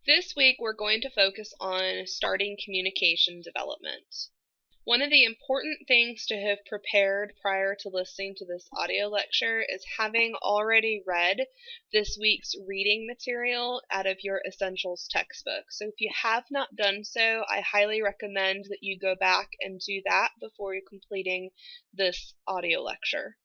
This week we're going to focus on starting communication development. One of the important things to have prepared prior to listening to this audio lecture is having already read this week's reading material out of your Essentials textbook. So if you have not done so, I highly recommend that you go back and do that before you're completing this audio lecture.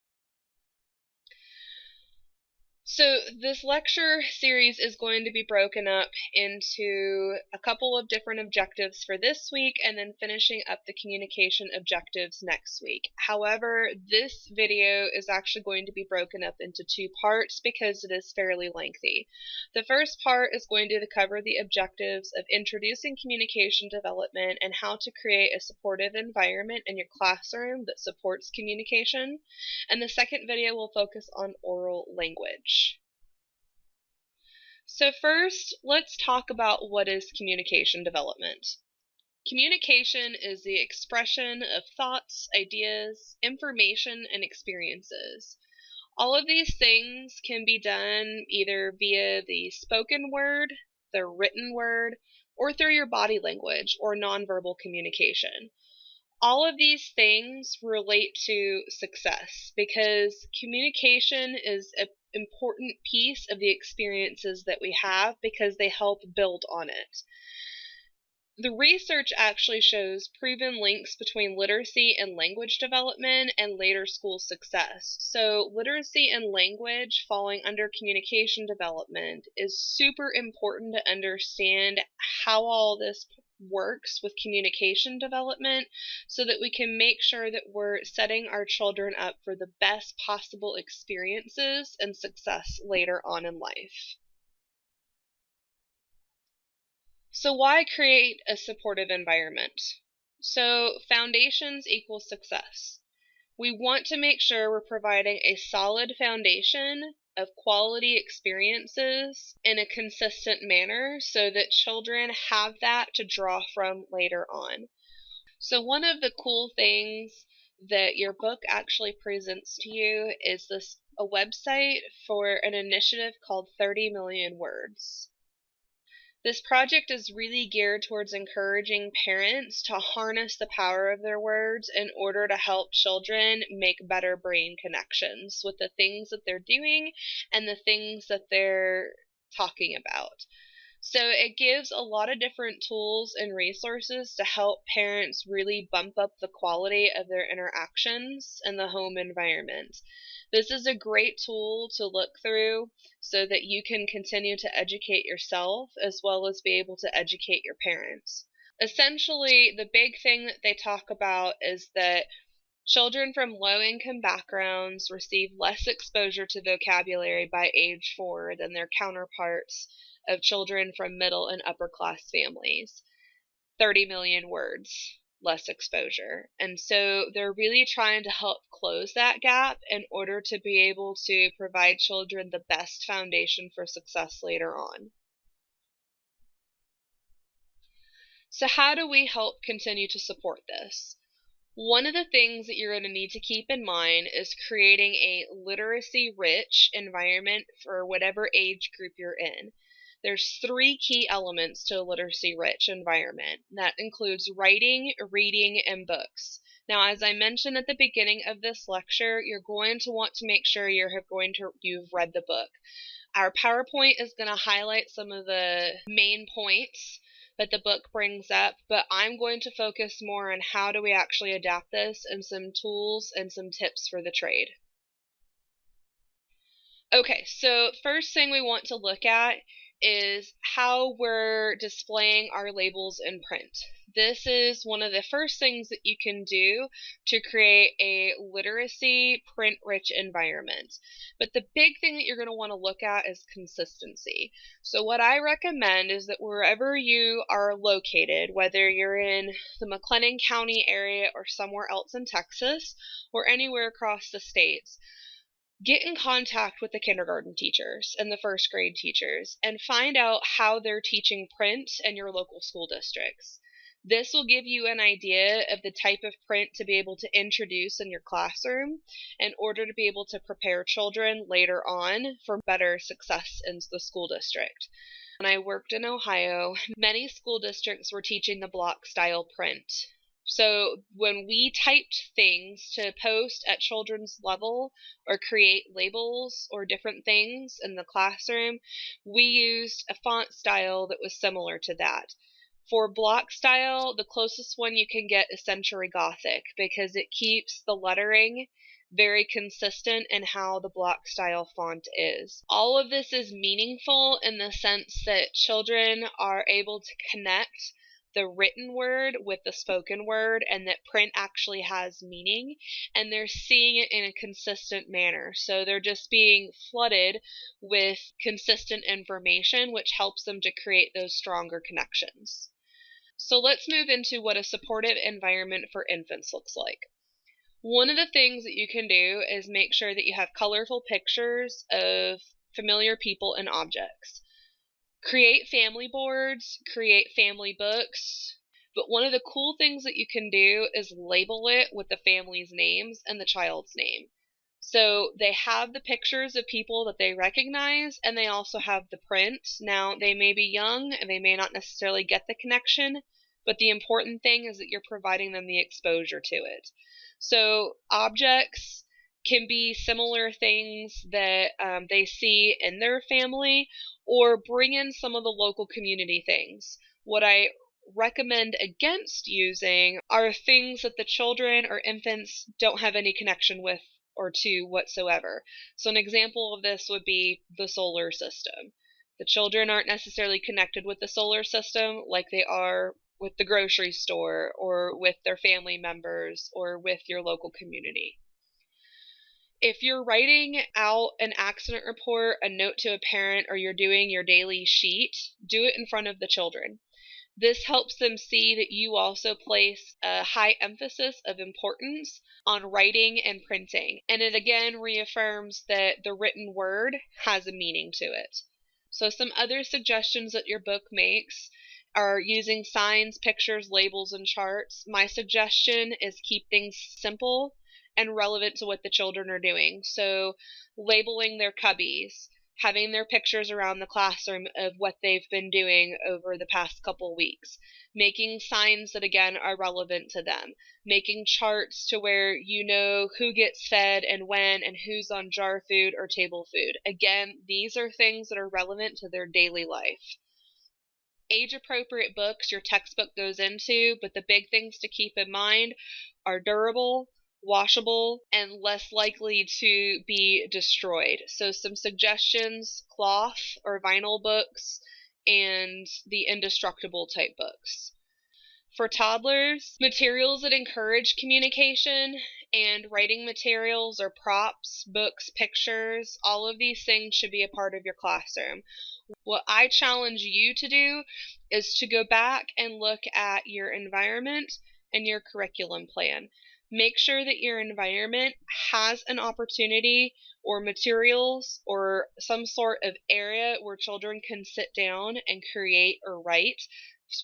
So this lecture series is going to be broken up into a couple of different objectives for this week and then finishing up the communication objectives next week. However, this video is actually going to be broken up into two parts because it is fairly lengthy. The first part is going to cover the objectives of introducing communication development and how to create a supportive environment in your classroom that supports communication. And the second video will focus on oral language. So first, let's talk about what is communication development. Communication is the expression of thoughts, ideas, information, and experiences. All of these things can be done either via the spoken word, the written word, or through your body language or nonverbal communication. All of these things relate to success because communication is an important piece of the experiences that we have because they help build on it. The research actually shows proven links between literacy and language development and later school success. So literacy and language falling under communication development is super important to understand how all this works with communication development so that we can make sure that we're setting our children up for the best possible experiences and success later on in life. So why create a supportive environment? So foundations equal success. We want to make sure we're providing a solid foundation of quality experiences in a consistent manner so that children have that to draw from later on. So one of the cool things that your book actually presents to you is a website for an initiative called 30 Million Words. This project is really geared towards encouraging parents to harness the power of their words in order to help children make better brain connections with the things that they're doing and the things that they're talking about. So it gives a lot of different tools and resources to help parents really bump up the quality of their interactions in the home environment. This is a great tool to look through so that you can continue to educate yourself as well as be able to educate your parents. Essentially, the big thing that they talk about is that children from low-income backgrounds receive less exposure to vocabulary by age 4 than their counterparts of children from middle and upper-class families. 30 million words less exposure. And so they're really trying to help close that gap in order to be able to provide children the best foundation for success later on. So how do we help continue to support this? One of the things that you're going to need to keep in mind is creating a literacy-rich environment for whatever age group you're in. There's 3 key elements to a literacy-rich environment. That includes writing, reading, and books. Now, as I mentioned at the beginning of this lecture, you're going to want to make sure you've read the book. Our PowerPoint is going to highlight some of the main points that the book brings up, but I'm going to focus more on how do we actually adapt this and some tools and some tips for the trade. Okay, so first thing we want to look at is how we're displaying our labels in print. This is one of the first things that you can do to create a literacy print-rich environment. But the big thing that you're going to want to look at is consistency. So what I recommend is that wherever you are located, whether you're in the McLennan County area or somewhere else in Texas or anywhere across the states, get in contact with the kindergarten teachers and the first grade teachers and find out how they're teaching print in your local school districts. This will give you an idea of the type of print to be able to introduce in your classroom in order to be able to prepare children later on for better success in the school district. When I worked in Ohio, many school districts were teaching the block style print. So when we typed things to post at children's level or create labels or different things in the classroom, we used a font style that was similar to that. For block style, the closest one you can get is Century Gothic because it keeps the lettering very consistent in how the block style font is. All of this is meaningful in the sense that children are able to connect the written word with the spoken word, and that print actually has meaning, and they're seeing it in a consistent manner. So they're just being flooded with consistent information, which helps them to create those stronger connections. So let's move into what a supportive environment for infants looks like. One of the things that you can do is make sure that you have colorful pictures of familiar people and objects. Create family boards, create family books, but one of the cool things that you can do is label it with the family's names and the child's name. So they have the pictures of people that they recognize, and they also have the print. Now, they may be young and they may not necessarily get the connection, but the important thing is that you're providing them the exposure to it. So objects can be similar things that they see in their family, or bring in some of the local community things. What I recommend against using are things that the children or infants don't have any connection with or to whatsoever. So an example of this would be the solar system. The children aren't necessarily connected with the solar system like they are with the grocery store or with their family members or with your local community. If you're writing out an accident report, a note to a parent, or you're doing your daily sheet, do it in front of the children. This helps them see that you also place a high emphasis of importance on writing and printing. And it again reaffirms that the written word has a meaning to it. So some other suggestions that your book makes are using signs, pictures, labels, and charts. My suggestion is keep things simple and relevant to what the children are doing. So labeling their cubbies, having their pictures around the classroom of what they've been doing over the past couple weeks, making signs that again are relevant to them, making charts to where you know who gets fed and when and who's on jar food or table food. Again, these are things that are relevant to their daily life. Age appropriate books your textbook goes into, but the big things to keep in mind are durable, washable, and less likely to be destroyed. So some suggestions: cloth or vinyl books and the indestructible type books. For toddlers, materials that encourage communication and writing materials or props, books, pictures, all of these things should be a part of your classroom. What I challenge you to do is to go back and look at your environment and your curriculum plan. Make sure that your environment has an opportunity or materials or some sort of area where children can sit down and create or write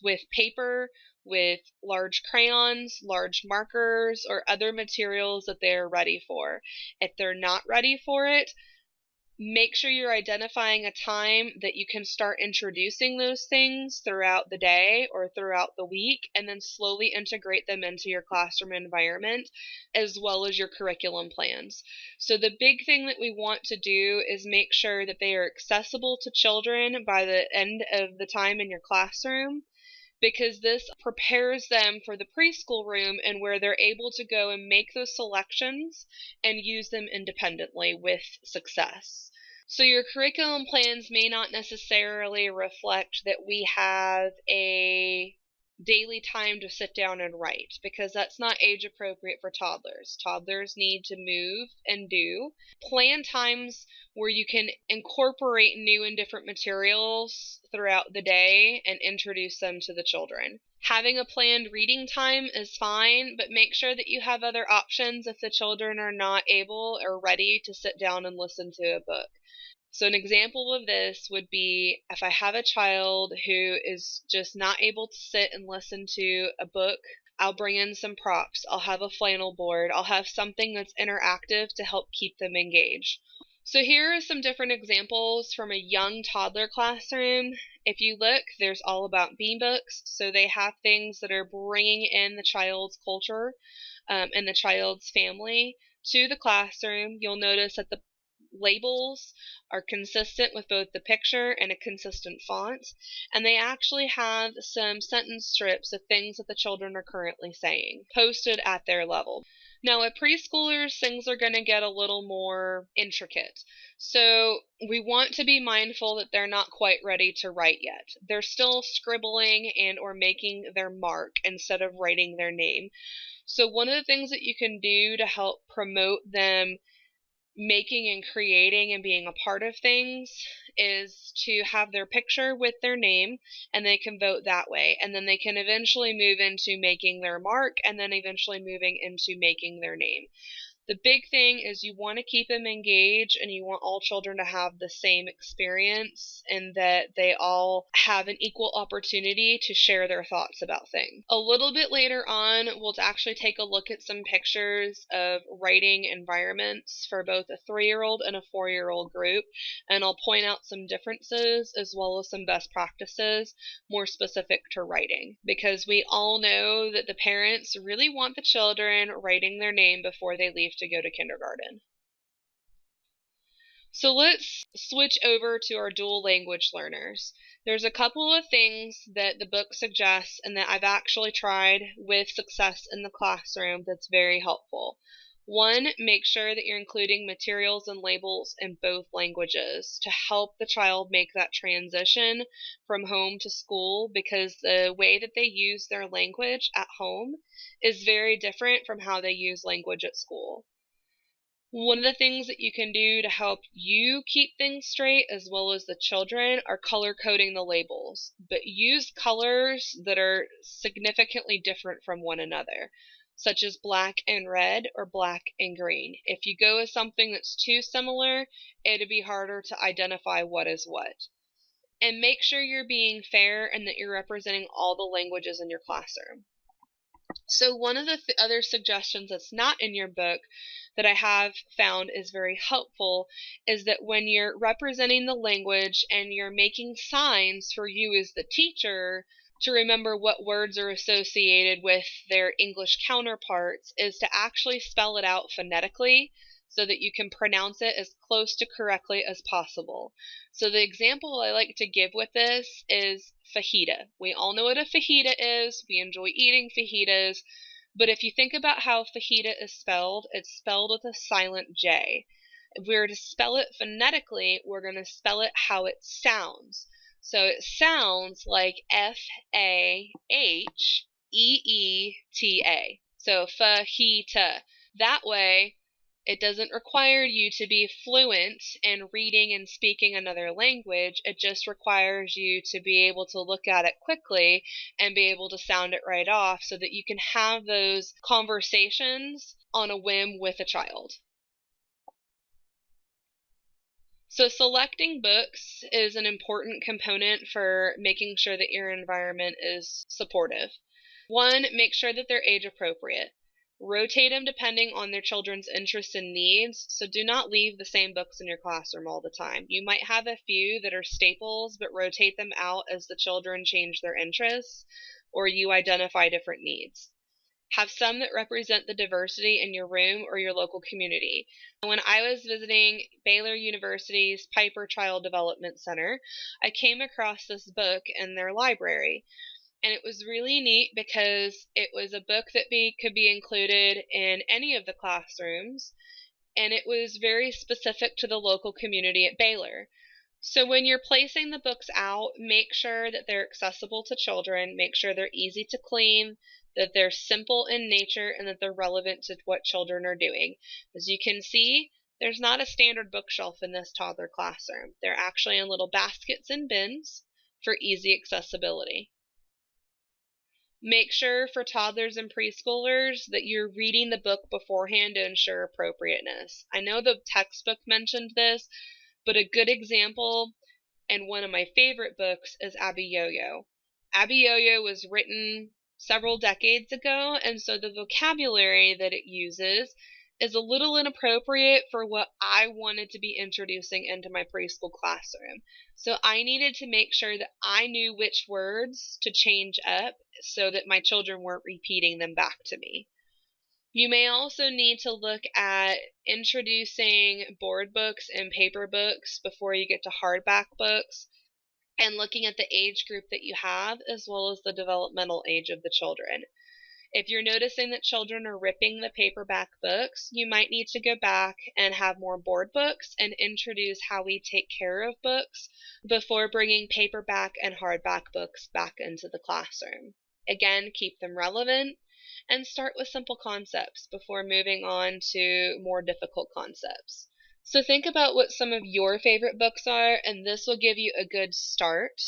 with paper, with large crayons, large markers, or other materials that they're ready for. If they're not ready for it, make sure you're identifying a time that you can start introducing those things throughout the day or throughout the week, and then slowly integrate them into your classroom environment as well as your curriculum plans. So the big thing that we want to do is make sure that they are accessible to children by the end of the time in your classroom, because this prepares them for the preschool room and where they're able to go and make those selections and use them independently with success. So your curriculum plans may not necessarily reflect that we have a daily time to sit down and write, because that's not age appropriate for toddlers. Toddlers need to move and do. Plan times where you can incorporate new and different materials throughout the day and introduce them to the children. Having a planned reading time is fine, but make sure that you have other options if the children are not able or ready to sit down and listen to a book. So an example of this would be if I have a child who is just not able to sit and listen to a book, I'll bring in some props. I'll have a flannel board. I'll have something that's interactive to help keep them engaged. So here are some different examples from a young toddler classroom. If you look, there's all about bean books. So they have things that are bringing in the child's culture and the child's family to the classroom. You'll notice that the labels are consistent with both the picture and a consistent font, and they actually have some sentence strips of things that the children are currently saying posted at their level. Now, at preschoolers, things are going to get a little more intricate. So we want to be mindful that they're not quite ready to write yet. They're still scribbling and or making their mark instead of writing their name. So one of the things that you can do to help promote them making and creating and being a part of things is to have their picture with their name, and they can vote that way, and then they can eventually move into making their mark, and then eventually moving into making their name. The big thing is you want to keep them engaged, and you want all children to have the same experience and that they all have an equal opportunity to share their thoughts about things. A little bit later on, we'll actually take a look at some pictures of writing environments for both a 3-year-old and a 4-year-old group, and I'll point out some differences as well as some best practices more specific to writing, because we all know that the parents really want the children writing their name before they leave to go to kindergarten. So let's switch over to our dual language learners. There's a couple of things that the book suggests and that I've actually tried with success in the classroom that's very helpful. One, make sure that you're including materials and labels in both languages to help the child make that transition from home to school, because the way that they use their language at home is very different from how they use language at school. One of the things that you can do to help you keep things straight as well as the children are color coding the labels, but use colors that are significantly different from one another, such as black and red or black and green. If you go with something that's too similar, it'd be harder to identify what is what. And make sure you're being fair and that you're representing all the languages in your classroom. So one of the other suggestions that's not in your book that I have found is very helpful is that when you're representing the language and you're making signs for you as the teacher to remember what words are associated with their English counterparts, is to actually spell it out phonetically so that you can pronounce it as close to correctly as possible. So the example I like to give with this is fajita. We all know what a fajita is. We enjoy eating fajitas. But if you think about how fajita is spelled, it's spelled with a silent J. If we were to spell it phonetically, we're going to spell it how it sounds. So it sounds like F-A-H-E-E-T-A. So fajita. That way, it doesn't require you to be fluent in reading and speaking another language. It just requires you to be able to look at it quickly and be able to sound it right off so that you can have those conversations on a whim with a child. So selecting books is an important component for making sure that your environment is supportive. One, make sure that they're age appropriate. Rotate them depending on their children's interests and needs, so do not leave the same books in your classroom all the time. You might have a few that are staples, but rotate them out as the children change their interests or you identify different needs. Have some that represent the diversity in your room or your local community. When I was visiting Baylor University's Piper Child Development Center, I came across this book in their library. And it was really neat because it was a book that could be included in any of the classrooms, and it was very specific to the local community at Baylor. So when you're placing the books out, make sure that they're accessible to children, make sure they're easy to clean, that they're simple in nature, and that they're relevant to what children are doing. As you can see, there's not a standard bookshelf in this toddler classroom. They're actually in little baskets and bins for easy accessibility. Make sure for toddlers and preschoolers that you're reading the book beforehand to ensure appropriateness. I know the textbook mentioned this, but a good example and one of my favorite books is Abby Yo-Yo. Abby Yo-Yo was written several decades ago, and so the vocabulary that it uses is a little inappropriate for what I wanted to be introducing into my preschool classroom. So I needed to make sure that I knew which words to change up so that my children weren't repeating them back to me. You may also need to look at introducing board books and paper books before you get to hardback books, and looking at the age group that you have as well as the developmental age of the children. If you're noticing that children are ripping the paperback books, you might need to go back and have more board books and introduce how we take care of books before bringing paperback and hardback books back into the classroom. Again, keep them relevant and start with simple concepts before moving on to more difficult concepts. So think about what some of your favorite books are, and this will give you a good start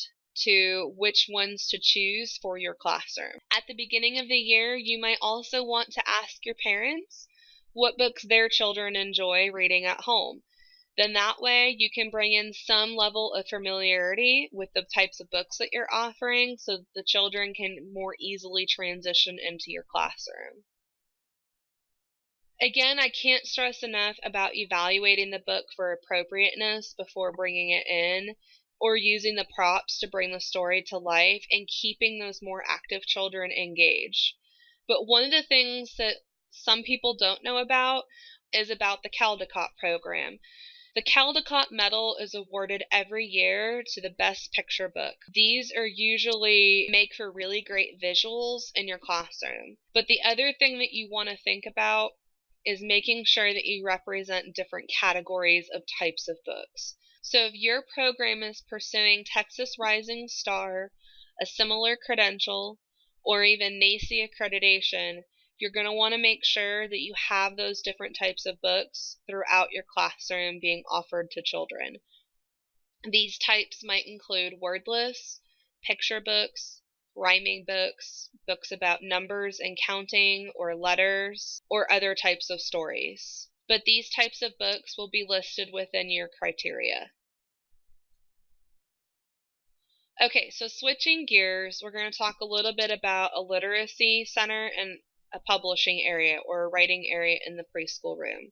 to which ones to choose for your classroom. At the beginning of the year, you might also want to ask your parents what books their children enjoy reading at home. Then that way you can bring in some level of familiarity with the types of books that you're offering so that the children can more easily transition into your classroom. Again, I can't stress enough about evaluating the book for appropriateness before bringing it in, or using the props to bring the story to life and keeping those more active children engaged. But one of the things that some people don't know about is about the Caldecott program. The Caldecott Medal is awarded every year to the best picture book. These are usually make for really great visuals in your classroom. But the other thing that you want to think about is making sure that you represent different categories of types of books. So if your program is pursuing Texas Rising Star, a similar credential, or even NAEYC accreditation, you're going to want to make sure that you have those different types of books throughout your classroom being offered to children. These types might include word lists, picture books, rhyming books, books about numbers and counting or letters, or other types of stories. But these types of books will be listed within your criteria. Okay, so switching gears, we're going to talk a little bit about a literacy center and a publishing area or a writing area in the preschool room.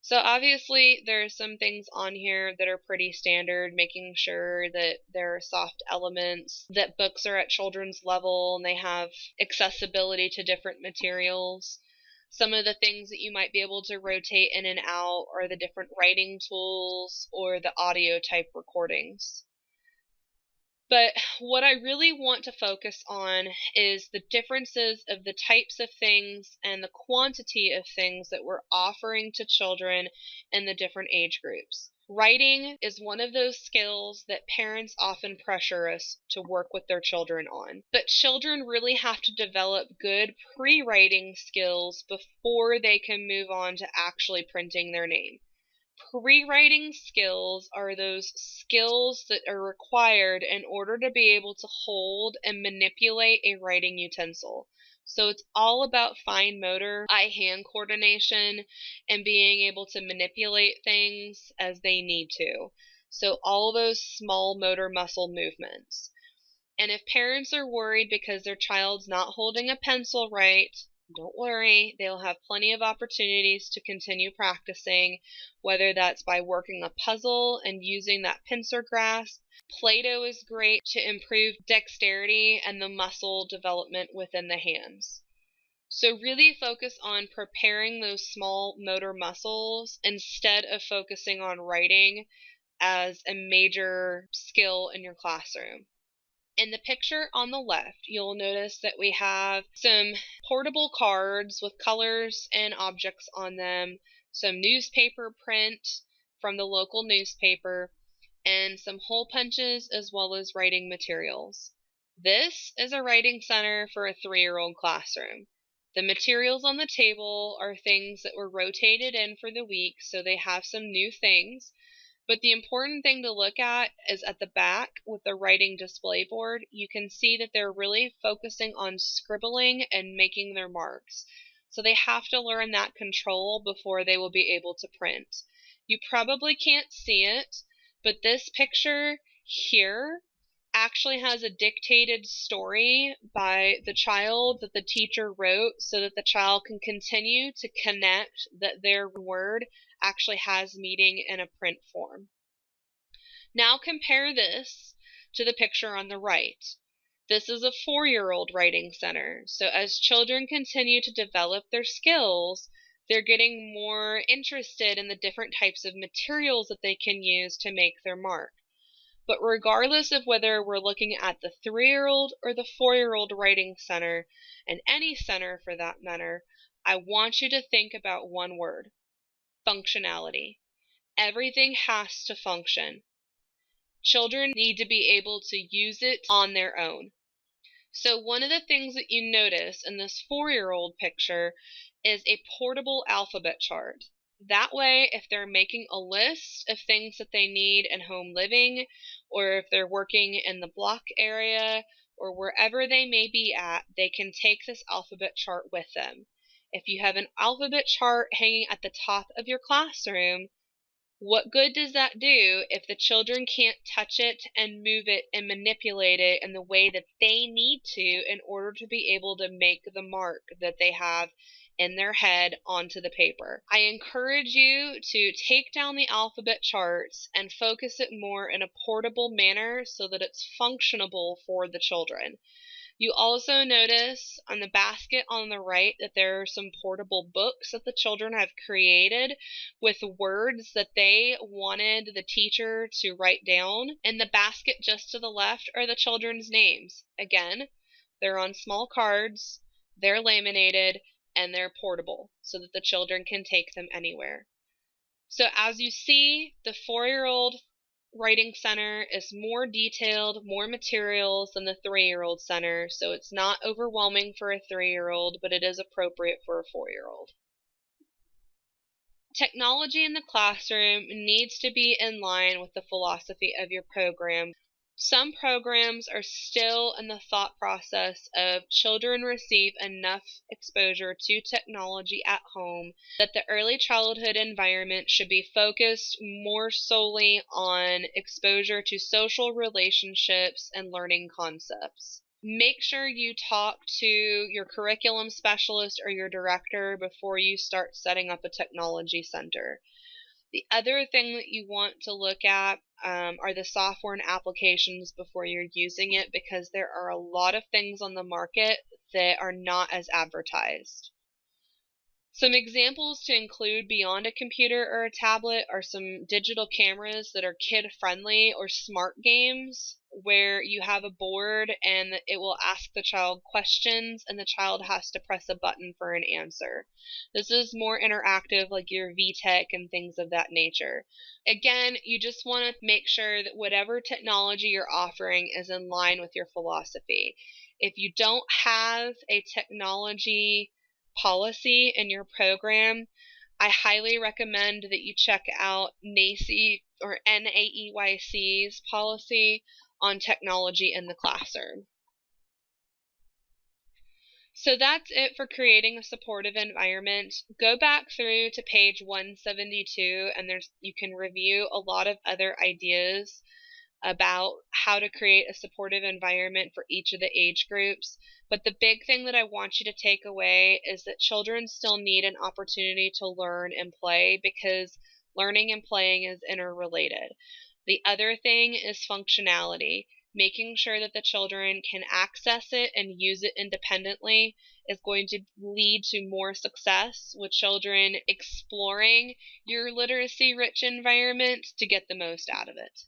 So obviously there are some things on here that are pretty standard, making sure that there are soft elements, that books are at children's level and they have accessibility to different materials. Some of the things that you might be able to rotate in and out are the different writing tools or the audio type recordings. But what I really want to focus on is the differences of the types of things and the quantity of things that we're offering to children in the different age groups. Writing is one of those skills that parents often pressure us to work with their children on. But children really have to develop good pre-writing skills before they can move on to actually printing their name. Pre-writing skills are those skills that are required in order to be able to hold and manipulate a writing utensil. So it's all about fine motor, eye-hand coordination, and being able to manipulate things as they need to. So all those small motor muscle movements. And if parents are worried because their child's not holding a pencil right, don't worry, they'll have plenty of opportunities to continue practicing, whether that's by working a puzzle and using that pincer grasp. Play-Doh is great to improve dexterity and the muscle development within the hands. So really focus on preparing those small motor muscles instead of focusing on writing as a major skill in your classroom. In the picture on the left, you'll notice that we have some portable cards with colors and objects on them, some newspaper print from the local newspaper, and some hole punches as well as writing materials. This is a writing center for a 3-year-old classroom. The materials on the table are things that were rotated in for the week, so they have some new things. But the important thing to look at is at the back with the writing display board. You can see that they're really focusing on scribbling and making their marks. So they have to learn that control before they will be able to print. You probably can't see it, but this picture here actually has a dictated story by the child that the teacher wrote so that the child can continue to connect that their word actually has meaning in a print form. Now compare this to the picture on the right. This is a 4-year-old writing center. So as children continue to develop their skills, they're getting more interested in the different types of materials that they can use to make their mark. But regardless of whether we're looking at the 3-year-old or the 4-year-old writing center, and any center for that matter, I want you to think about one word: functionality. Everything has to function. Children need to be able to use it on their own. So one of the things that you notice in this 4-year-old picture is a portable alphabet chart. That way, if they're making a list of things that they need in home living, or if they're working in the block area, or wherever they may be at, they can take this alphabet chart with them. If you have an alphabet chart hanging at the top of your classroom, what good does that do if the children can't touch it and move it and manipulate it in the way that they need to in order to be able to make the mark that they have in their head onto the paper? I encourage you to take down the alphabet charts and focus it more in a portable manner so that it's functionable for the children. You also notice on the basket on the right that there are some portable books that the children have created with words that they wanted the teacher to write down. In the basket just to the left are the children's names. Again, they're on small cards, they're laminated, and they're portable so that the children can take them anywhere. So as you see, the 4-year-old writing center is more detailed, more materials than the 3-year-old center, so it's not overwhelming for a 3-year-old, but it is appropriate for a 4-year-old. Technology in the classroom needs to be in line with the philosophy of your program. Some programs are still in the thought process of children receive enough exposure to technology at home that the early childhood environment should be focused more solely on exposure to social relationships and learning concepts. Make sure you talk to your curriculum specialist or your director before you start setting up a technology center. The other thing that you want to look at are the software and applications before you're using it, because there are a lot of things on the market that are not as advertised. Some examples to include beyond a computer or a tablet are some digital cameras that are kid-friendly, or smart games where you have a board and it will ask the child questions and the child has to press a button for an answer. This is more interactive, like your VTech and things of that nature. Again, you just want to make sure that whatever technology you're offering is in line with your philosophy. If you don't have a technology policy in your program, I highly recommend that you check out NAEYC or NAEYC's policy on technology in the classroom. So that's it for creating a supportive environment. Go back through to page 172 and you can review a lot of other ideas about how to create a supportive environment for each of the age groups. But the big thing that I want you to take away is that children still need an opportunity to learn and play, because learning and playing is interrelated. The other thing is functionality. Making sure that the children can access it and use it independently is going to lead to more success with children exploring your literacy-rich environment to get the most out of it.